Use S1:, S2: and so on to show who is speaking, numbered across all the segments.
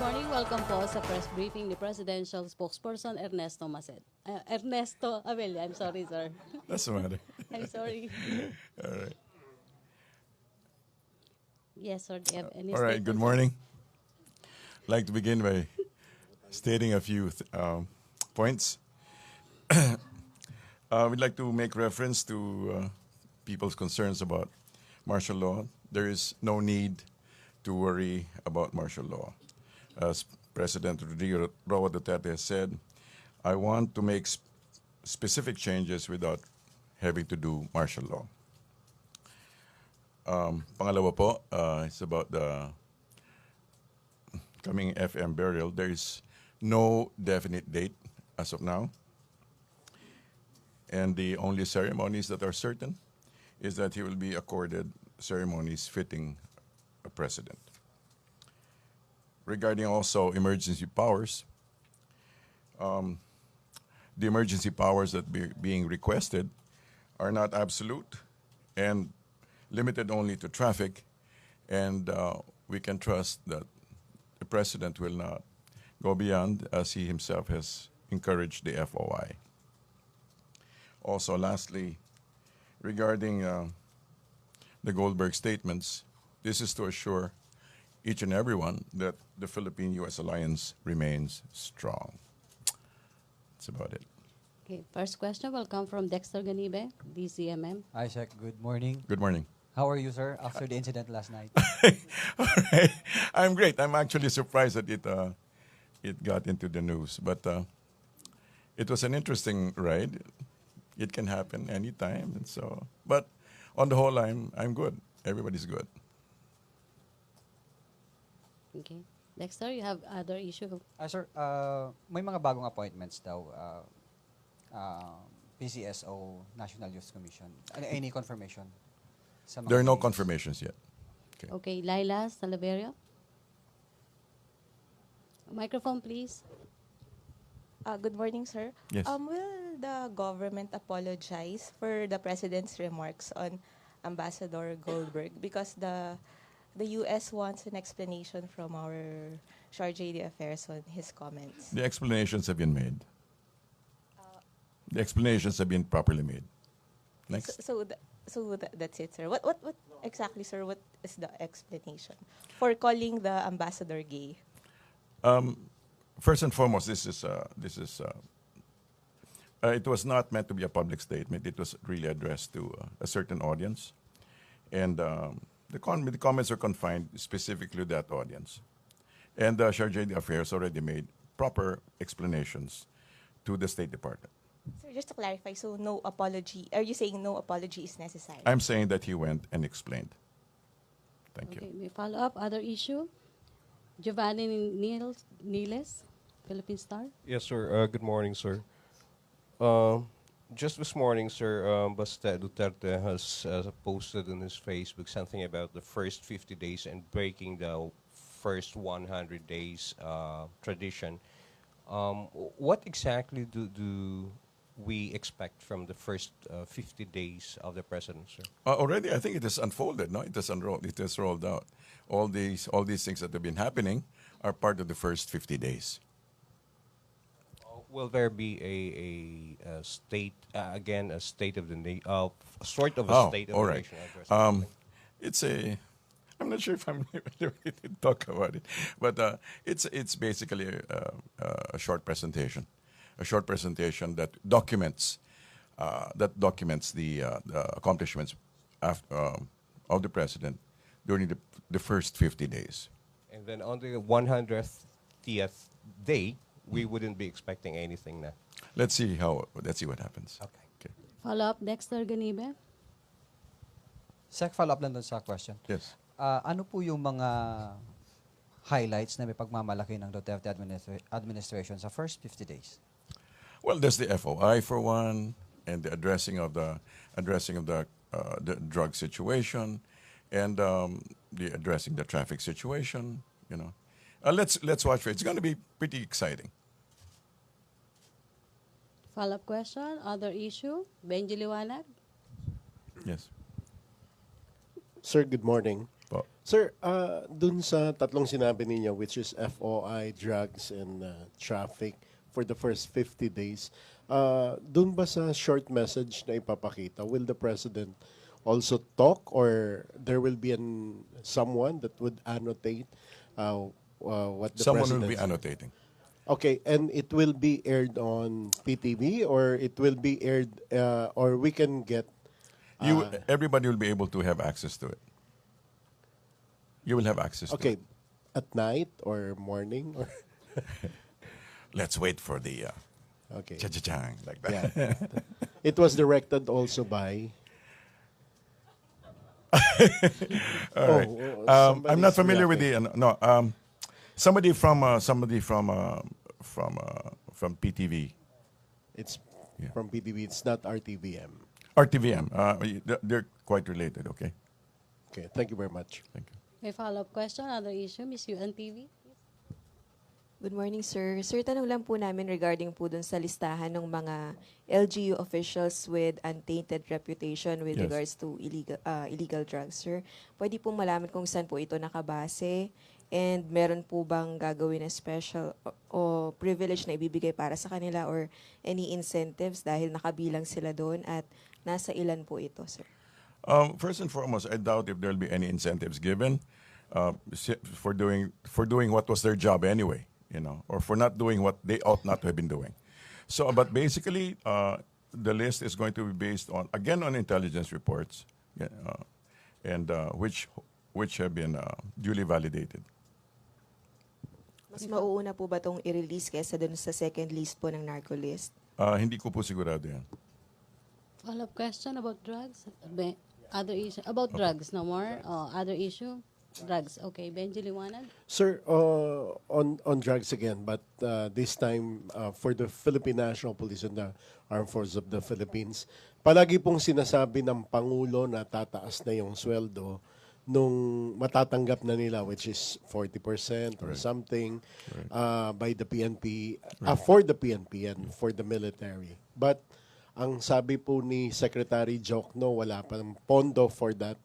S1: morning. Welcome po sa press briefing ni Presidential Spokesperson Ernesto Maced. Ernesto Abella, I'm sorry, sir.
S2: That's the matter.
S1: I'm sorry.
S2: All right.
S1: Yes, sir. Do you have any
S2: All right. Good
S1: statements?
S2: morning. I'd like to begin by stating a few points. We'd like to make reference to people's concerns about martial law. There is no need to worry about martial law. As President Rodrigo Roa Duterte has said, I want to make specific changes without having to do martial law. Pangalawa po, it's about the coming FM burial. There is no definite date as of now. And the only ceremonies that are certain is that he will be accorded ceremonies fitting a president. Regarding also emergency powers, the emergency powers that being requested are not absolute and limited only to traffic, and we can trust that the president will not go beyond, as he himself has encouraged the FOI. Also, lastly, regarding the Goldberg statements, this is to assure each and everyone that the Philippine-U.S. alliance remains strong. That's about it.
S1: Okay, first question will come from Dexter Ganibe, DCMM.
S3: Isaac, good morning.
S2: Good morning.
S3: How are you, sir, after the incident last night?
S2: All right. I'm great. I'm actually surprised that it got into the news. But it was an interesting ride. It can happen anytime. And so, but on the whole, I'm good. Everybody's good.
S1: Okay. Dexter, you have other issue?
S3: Sir, may mga bagong appointments daw. PCSO, National Youth Commission. Any confirmation? Sa mga
S2: There are no
S3: days?
S2: confirmations yet.
S1: Okay, Laila Salaverio. Microphone, please.
S4: Good morning, sir.
S2: Yes.
S4: Will the government apologize for the president's remarks on Ambassador Goldberg? Because the U.S. wants an explanation from our Charge d'Affaires on his comments.
S2: The explanations have been made. The explanations have been properly made. Next.
S4: That's it, sir. What exactly, sir? What is the explanation for calling the ambassador gay?
S2: First and foremost, it was not meant to be a public statement. It was really addressed to a certain audience, and the comments are confined specifically to that audience. And Charge d'Affaires already made proper explanations to the State Department.
S4: Sir, just to clarify, so no apology. Are you saying no apology is necessary?
S2: I'm saying that he went and explained. Thank
S1: Okay,
S2: you.
S1: may follow up. Other issue? Giovanni Niles, Philippine Star.
S5: Yes, sir. Good morning, sir. Just this morning, sir, Basta Duterte has posted on his Facebook something about the first 50 days and breaking the first 100 days tradition. What exactly do we expect from the first 50 days of the president, sir?
S2: Already, I think it has unfolded. No, it has unrolled. It has rolled out. All these things that have been happening are part of the first 50 days.
S5: Will there be a state again, a state of the sort of a
S2: Oh,
S5: state of
S2: all
S5: the
S2: right.
S5: nation address?
S2: It's a. I'm not sure if I'm ready to talk about it, but it's basically a short presentation, that documents the accomplishments of the president during the first 50 days.
S5: And then on the 100th day, we wouldn't be expecting anything now.
S2: Let's see what happens.
S5: Okay.
S1: Follow up, Dexter Ganibe.
S3: Sec, follow up lang dun sa question.
S2: Yes.
S3: Ano po yung mga highlights na may pagmamalaki ng Duterte administration sa first 50 days?
S2: Well, there's the FOI for one, and the addressing of the drug situation, and the addressing the traffic situation. You know, let's watch for it. It's going to be pretty exciting.
S1: Follow-up question, other issue. Benji Liwanag.
S2: Yes.
S6: Sir, good morning.
S2: Po.
S6: Sir, dun sa tatlong sinabi ninyo, which is FOI, drugs, and traffic for the first 50 days, dun ba sa short message na ipapakita, will the President also talk or there will be someone that would annotate what the
S2: Someone
S6: President...
S2: will be annotating.
S6: Okay, and it will be aired on PTV or it will be aired, or we can get...
S2: Everybody will be able to have access to it. You will have access to
S6: Okay,
S2: it.
S6: at night or morning? Or
S2: Let's wait for the
S6: okay.
S2: cha-cha-chang, like that.
S6: Yeah. It was directed also by...
S2: All right. I'm not familiar with the somebody from PTV,
S6: It's
S2: Yeah.
S6: from PTV. It's not RTVM.
S2: RTVM. They're quite related. Okay.
S6: Okay, thank you very much.
S2: Thank you.
S1: May follow-up question, other issue, Miss UNTV?
S7: Good morning, sir. Sir, tanong lang po namin regarding po dun sa listahan ng mga LGU officials with untainted reputation with
S2: Yes.
S7: regards to illegal drugs, sir. Pwede po malaman kung saan po ito nakabase and meron po bang gagawin na special o privilege na ibibigay para sa kanila or any incentives dahil nakabilang sila doon at nasa ilan po ito, sir?
S2: First and foremost, I doubt if there'll be any incentives given for doing what was their job anyway, or for not doing what they ought not to have been doing. So, but basically, the list is going to be based on intelligence reports, and which have been duly validated.
S7: Mas mauuna po ba itong i-release kaysa dun sa second list po ng narco list?
S2: Hindi ko po sigurado yan.
S1: Follow-up question about drugs? Other issue? About drugs, no more? Other issue? Drugs. Okay, Benji Liwanag?
S6: Sir, on drugs again, but this time for the Philippine National Police and the Armed Forces of the Philippines, palagi pong sinasabi ng Pangulo na tataas na yung sweldo nung matatanggap na nila, which is 40% or something by the PNP, for the PNP and for the military. But ang sabi po ni Secretary Jokno, wala pang pondo for that.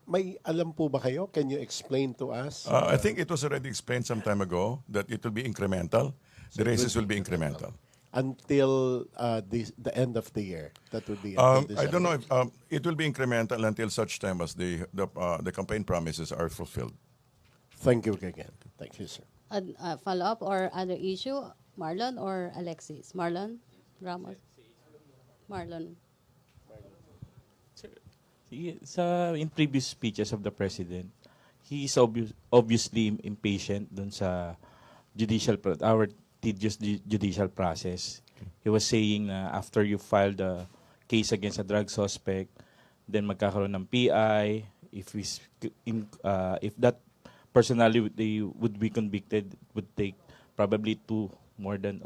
S6: May alam po ba kayo? Can you explain to us?
S2: I think it was already explained some time ago that it will be incremental. The raises will be incremental.
S6: Until the end of the year. That would be
S2: I don't know if it will be incremental until such time as the campaign promises are fulfilled.
S6: Thank you again. Thank you, sir.
S1: Follow-up or other issue? Marlon or Alexis? Marlon? Ramos? Marlon.
S8: In previous speeches of the President, he is obviously impatient dun sa our tedious judicial process. He was saying na after you file the case against a drug suspect, then magkakaroon ng PI. If that personally they would be convicted, it would take probably more than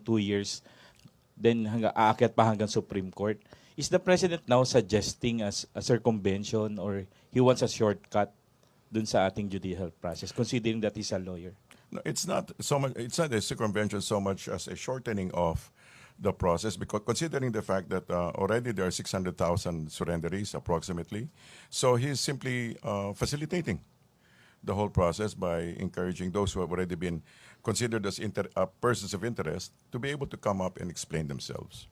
S8: 2 years. Then aakyat pa hanggang Supreme Court. Is the President now suggesting a circumvention or he wants a shortcut dun sa ating judicial process, considering that he's a lawyer?
S2: No, it's not so much. It's not a circumvention so much as a shortening of the process, because considering the fact that already there are 600,000 surrenderies approximately, so he's simply facilitating the whole process by encouraging those who have already been considered as persons of interest to be able to come up and explain themselves.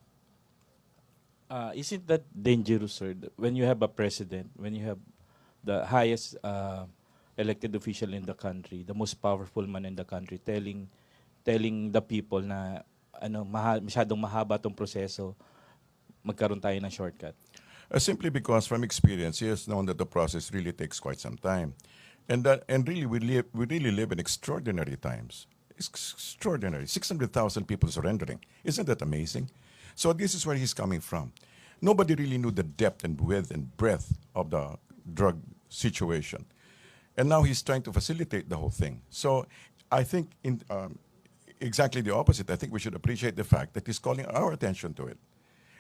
S8: Isn't that dangerous, sir? When you have a president, when you have the highest elected official in the country, the most powerful man in the country, telling the people na masyadong mahaba tong proseso, magkaroon tayo ng shortcut.
S2: Simply because from experience, he has known that the process really takes quite some time, and really we really live in extraordinary times. It's extraordinary. 600,000 people surrendering. Isn't that amazing? So this is where he's coming from. Nobody really knew the depth and width and breadth of the drug situation. And now he's trying to facilitate the whole thing. So I think exactly the opposite. I think we should appreciate the fact that he's calling our attention to it.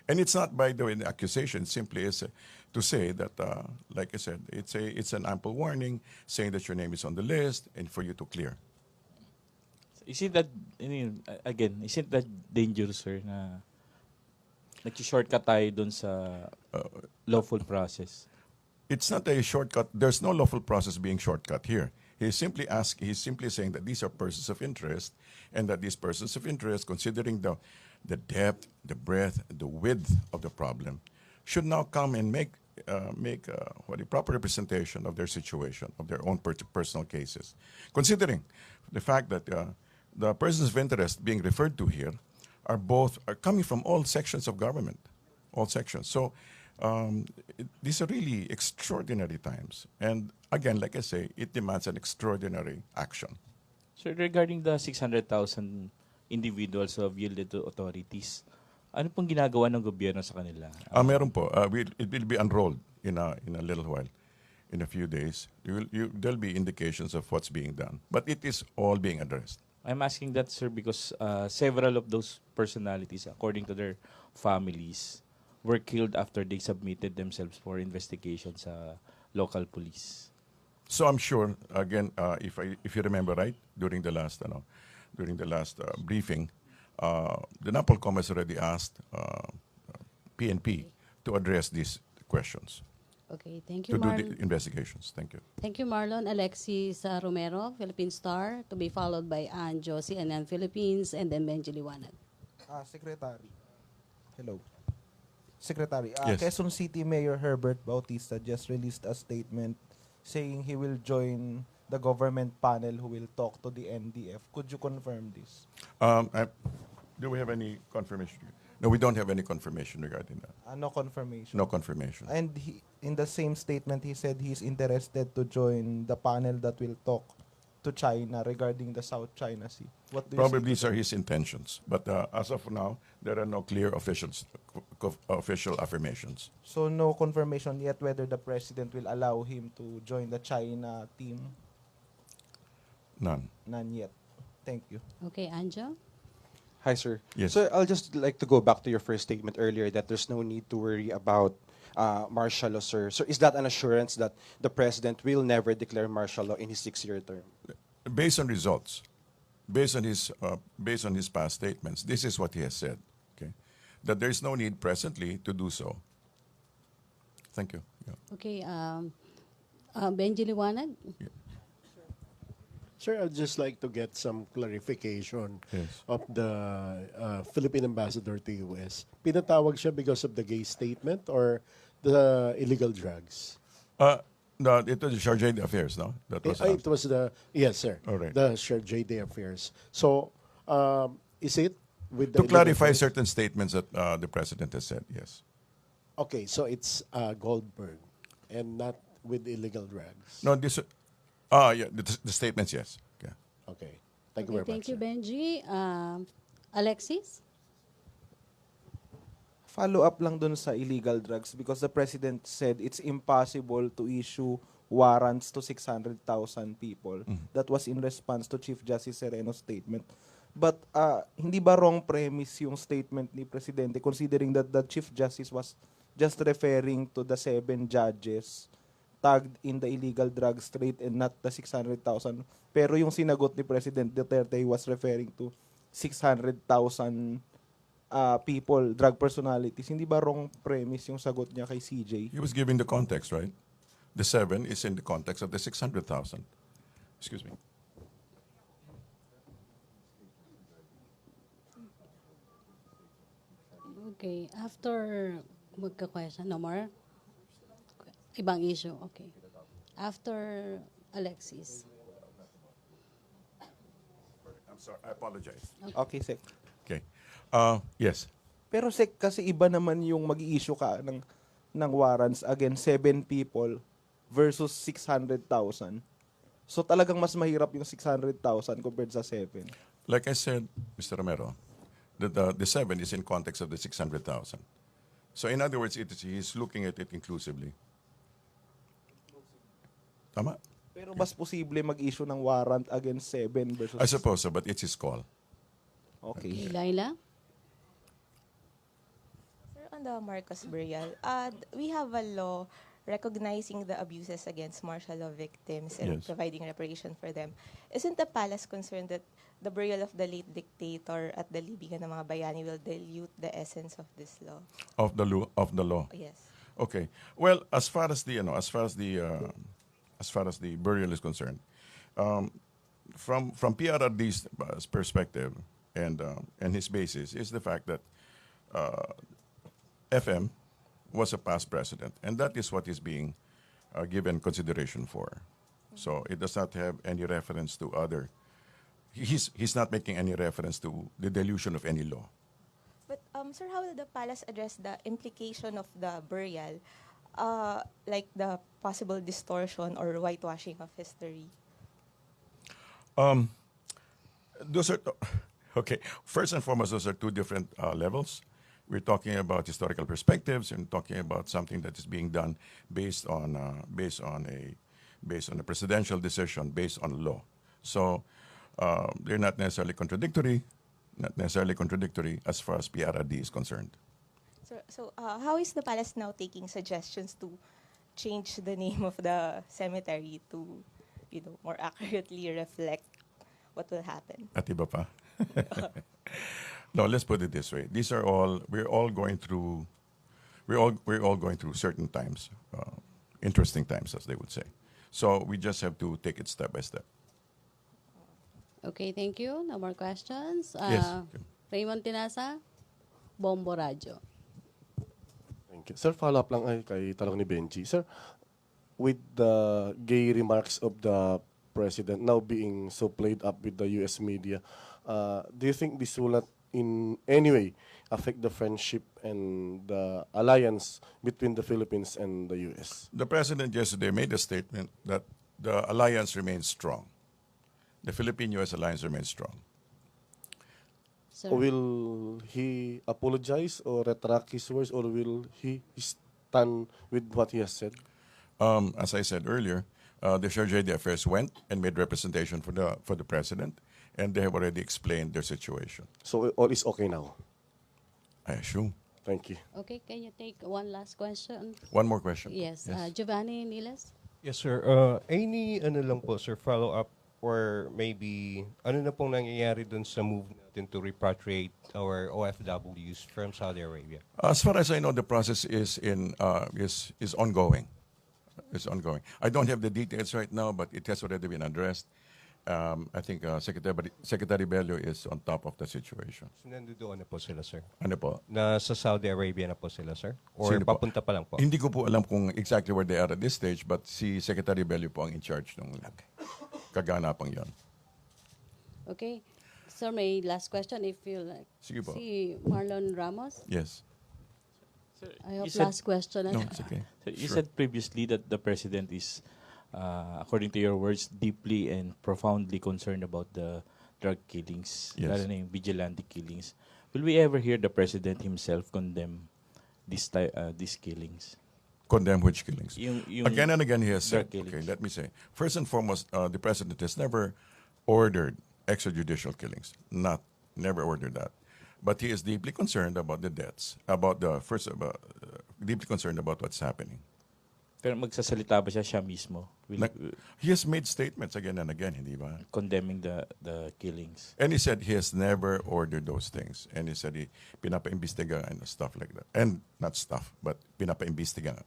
S2: And it's not, by the way, an accusation. Simply is to say that, like I said, it's an ample warning saying that your name is on the list and for you to clear.
S8: Isn't that dangerous, sir, na nag-shortcut tayo dun sa lawful process?
S2: it's not a shortcut. There's no lawful process being shortcut here. He's simply saying that these are persons of interest, and that these persons of interest, considering the depth, the breadth, the width of the problem, should now come and make a proper representation of their situation, of their own personal cases. Considering the fact that the persons of interest being referred to here are coming from all sections of government, all sections. So these are really extraordinary times. And again, like I say, it demands an extraordinary action.
S8: So regarding the 600,000 individuals who have yielded to authorities, ano pong ginagawa ng gobyerno sa kanila?
S2: Meron po. It will be unrolled in a little while, in a few days. There'll be indications of what's being done. But it is all being addressed.
S8: I'm asking that, sir, because several of those personalities, according to their families, were killed after they submitted themselves for investigation sa local police.
S2: So I'm sure, again, if you remember right, during the last briefing, the NAPOLCOM has already asked PNP to address these questions,
S1: Okay, thank you,
S2: to do
S1: Marlon.
S2: the investigations. Thank you.
S1: Thank you, Marlon. Alexis Romero, Philippine Star, to be followed by Ann Josie, and then Philippines, and then Benji Liwanag.
S9: Secretary. Hello. Secretary,
S2: Yes.
S9: Quezon City Mayor Herbert Bautista just released a statement saying he will join the government panel who will talk to the NDF. Could you confirm this?
S2: Do we have any confirmation? No, we don't have any confirmation regarding that.
S9: No confirmation.
S2: No confirmation.
S9: And in the same statement, he said he's interested to join the panel that will talk to China regarding the South China Sea. What do you
S2: Probably
S9: say
S2: these
S9: to
S2: are
S9: that?
S2: his intentions. But as of now, there are no clear official affirmations.
S9: So no confirmation yet whether the president will allow him to join the China team?
S2: None.
S9: None yet. Thank you.
S1: Okay, Anjo?
S10: Hi, sir.
S2: Yes.
S10: So I'll just like to go back to your first statement earlier that there's no need to worry about martial law, sir. So is that an assurance that the president will never declare martial law in his 6-year term?
S2: Based on results, based on his past statements, this is what he has said. Okay, that there is no need presently to do so. Thank you. Yeah.
S1: Okay, Benji Liwanag?
S6: Sir, I'd just like to get some clarification
S2: Yes.
S6: of the Philippine ambassador to US. Pinatawag siya because of the gay statement or the illegal drugs?
S2: No, it was the Charge d'Affaires, no? That was
S6: It was yes, sir.
S2: All right.
S6: The Charge d'Affaires. So, is it with the
S2: to clarify
S6: illegal drugs?
S2: certain statements that the president has said. Yes.
S6: Okay, so it's Goldberg and not with illegal drugs.
S2: No, this. Yeah, the statements. Yes. Yeah.
S6: Okay. Thank
S1: Okay,
S6: you very
S1: thank
S6: much.
S1: you,
S6: sir.
S1: Benji. Alexis?
S9: Follow up lang dun sa illegal drugs because the president said it's impossible to issue warrants to 600,000 people. That was in response to Chief Justice Sereno's statement. But hindi ba wrong premise yung statement ni Presidente considering that the Chief Justice was just referring to the 7 judges tagged in the illegal drugs trade and not the 600,000. Pero yung sinagot ni President Duterte was referring to 600,000 people, drug personalities. Hindi ba wrong premise yung sagot niya kay CJ?
S2: He was giving the context, right? The 7 is in the context of the 600,000. Excuse me.
S1: Okay, after magka-question, no more? Ibang issue, okay. After Alexis.
S2: I'm sorry. I apologize.
S9: Okay, Sek.
S2: Okay. Yes.
S9: Pero Sek, kasi iba naman yung mag-i-issue ka ng warrants against 7 people versus 600,000. So talagang mas mahirap yung 600,000 compared sa 7.
S2: Like I said, Mr. Romero, the 7 is in context of the 600,000. So in other words, he's looking at it inclusively. Tama?
S9: Pero mas posible mag-issue ng warrant against 7 versus...
S2: I suppose so, but it's his call.
S9: Okay.
S1: Laila?
S4: Sir, on the Marcos burial, we have a law recognizing the abuses against martial law victims and
S2: Yes.
S4: providing reparation for them. Isn't the palace concerned that the burial of the late dictator at the libingan ng mga bayani will dilute the essence of this law?
S2: Of the law.
S4: Yes.
S2: Okay. Well, as far as the burial is concerned, from PRRD's perspective and his basis is the fact that FM was a past president, and that is what is being given consideration for. So it does not have any reference to other. He's not making any reference to the dilution of any law.
S4: But, sir, how will the palace address the implication of the burial, like the possible distortion or whitewashing of history?
S2: Those are okay. First and foremost, those are two different levels. We're talking about historical perspectives and talking about something that is being done based on a presidential decision based on law. So they're not necessarily contradictory. Not necessarily contradictory as far as PRRD is concerned.
S4: So how is the palace now taking suggestions to change the name of the cemetery to, more accurately reflect what will happen?
S2: At iba pa? No, let's put it this way. We're all going through certain times, interesting times, as they would say. So we just have to take it step by step.
S1: Okay, thank you. No more questions.
S2: Yes.
S1: Raymond Tinasa, Bombo Radio.
S11: Thank you. Sir, follow-up lang kay tanong ni Benji. Sir, with the gay remarks of the president now being so played up with the U.S. media, do you think this will not in any way affect the friendship and the alliance between the Philippines and the U.S.?
S2: The president yesterday made a statement that the alliance remains strong. The Philippine-U.S. alliance remains strong.
S1: Sir.
S11: Will he apologize or retract his words, or will he stand with what he has said?
S2: As I said earlier, the Charge d'Affaires went and made representation for the president, and they have already explained their situation.
S11: So all is okay now?
S2: I assume.
S11: Thank you.
S1: Okay, can you take one last question?
S2: One more question.
S1: Yes. Giovanni Niles?
S5: Yes, sir. Any lang po, sir, follow-up or maybe ano na pong nangyayari dun sa move natin to repatriate our OFWs from Saudi Arabia?
S2: As far as I know, the process is ongoing. It's ongoing. I don't have the details right now, but it has already been addressed. I think Secretary Bello is on top of the situation.
S5: So, nandoon na po sila, sir?
S2: Ano po?
S5: Nasa Saudi Arabia na po sila, sir? Or
S2: Sino po?
S5: papunta pa lang po?
S2: Hindi ko po alam kung exactly where they are at this stage, but si Secretary Bello po ang in charge ng kaganapang yon.
S1: Okay. Sir, may last question if you like.
S2: Sige po.
S1: Si Marlon Ramos?
S2: Yes.
S1: I hope
S8: You said-
S1: last question.
S2: No, it's okay.
S8: So you
S2: Sure.
S8: said previously that the president is, according to your words, deeply and profoundly concerned about the drug killings,
S2: Yes.
S8: lalo na yung vigilante killings. Will we ever hear the president himself condemn these killings?
S2: Condemn which killings?
S8: Yung
S2: Again and again, he has said,
S8: drug killings.
S2: okay, let me say, first and foremost, the president has never ordered extrajudicial killings. Never ordered that. But he is deeply concerned about the deaths, deeply concerned about what's happening.
S8: Pero magsasalita ba siya mismo?
S2: He has made statements again and again, hindi ba?
S8: Condemning the killings.
S2: And he said he has never ordered those things. And he said he pinapa-imbestiga and stuff like that. And not stuff, but pinapa-imbestiga.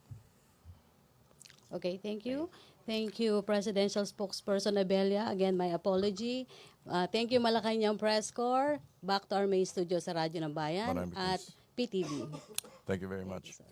S1: Okay, thank you. Thank you, Presidential Spokesperson Abelia. Again, my apology. Thank you, Malacanang Press Corps. Back to our main studio sa Radyo ng Bayan
S2: Maraming
S1: at
S2: thanks.
S1: PTV.
S2: Thank you very much.
S1: Sir.